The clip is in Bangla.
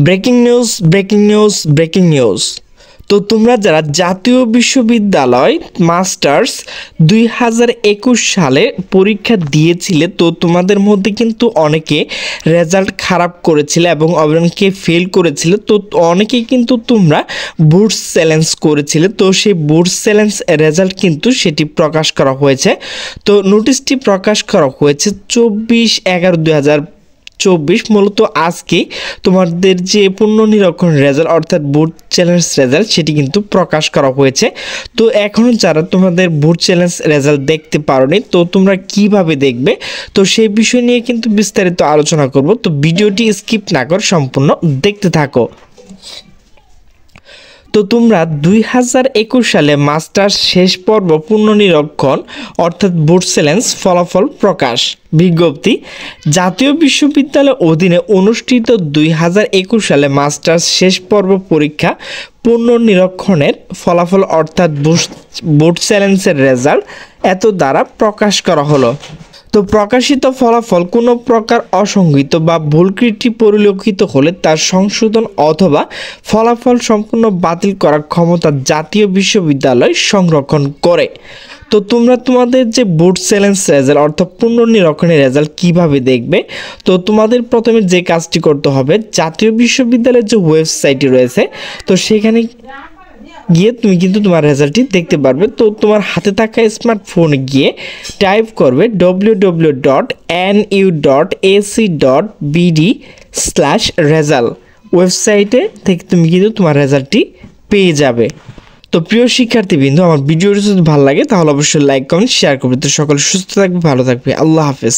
Breaking news. তো তোমরা যারা জাতীয় বিশ্ববিদ্যালয় মাস্টার্স 2021 সালে পরীক্ষা দিয়েছিলে, তো তোমাদের মধ্যে কিন্তু অনেকে রেজাল্ট খারাপ করেছিলে এবং অনেকে ফেল করেছিলে। তো অনেকেই কিন্তু তোমরা বুটস চ্যালেঞ্জ করেছিলে। তো সেই বুটস চ্যালেঞ্জ রেজাল্ট কিন্তু সেটি প্রকাশ করা হয়েছে। তো নোটিশটি প্রকাশ করা হয়েছে 24/11/2024, মূলত আজকে তোমাদের যে পুনর্নিরীক্ষণ রেজাল্ট অর্থাৎ বুট চ্যালেঞ্জ রেজাল্ট সেটি কিন্তু প্রকাশ করা হয়েছে। তো এখনও যারা তোমাদের বুট চ্যালেঞ্জ রেজাল্ট দেখতে পারোনি, তো তোমরা কিভাবে দেখবে, তো সেই বিষয় নিয়ে কিন্তু বিস্তারিত আলোচনা করব। তো ভিডিওটি স্কিপ না করে সম্পূর্ণ দেখতে থাকো। তো তোমরা 2021 সালে মাস্টার্স শেষ পর্ব পুনর্নিরীক্ষণ অর্থাৎ বুট চ্যালেঞ্জ ফলাফল প্রকাশ বিজ্ঞপ্তি। জাতীয় বিশ্ববিদ্যালয়ের অধীনে অনুষ্ঠিত 2021 সালে মাস্টার্স শেষ পর্ব পরীক্ষা পুনর্নিরীক্ষণের ফলাফল অর্থাৎ বুট চ্যালেঞ্জের রেজাল্ট এত দ্বারা প্রকাশ করা হলো। তো প্রকাশিত ফলাফল কোনো প্রকার অসংগত বা ভুলত্রুটি পরিলক্ষিত হলে তার সংশোধন অথবা ফলাফল সম্পূর্ণ বাতিল করার ক্ষমতা জাতীয় বিশ্ববিদ্যালয় সংরক্ষণ করে। তো তোমরা তোমাদের যে বুট চ্যালেঞ্জ রেজাল্ট অর্থাৎ পুনর্নিরীক্ষণের রেজাল্ট কিভাবে দেখবে, তো তোমাদের প্রথমে যে কাজটি করতে হবে, জাতীয় বিশ্ববিদ্যালয়ের যে ওয়েবসাইটটি রয়েছে তো সেখানে গিয়ে তুমি কিন্তু তোমার রেজাল্টটি দেখতে পারবে। তো তোমার হাতে থাকা স্মার্টফোনে গিয়ে টাইপ করবে www.nu.ac.bd/result, ওয়েবসাইটে থেকে তুমি কিন্তু তোমার রেজাল্টটি পেয়ে যাবে। তো প্রিয় শিক্ষার্থীবৃন্দ, আমার ভিডিওটি যদি ভালো লাগে তাহলে অবশ্যই লাইক কমেন্ট শেয়ার করবে। তো সকলে সুস্থ থাকবে, ভালো থাকবে। আল্লাহ হাফেজ।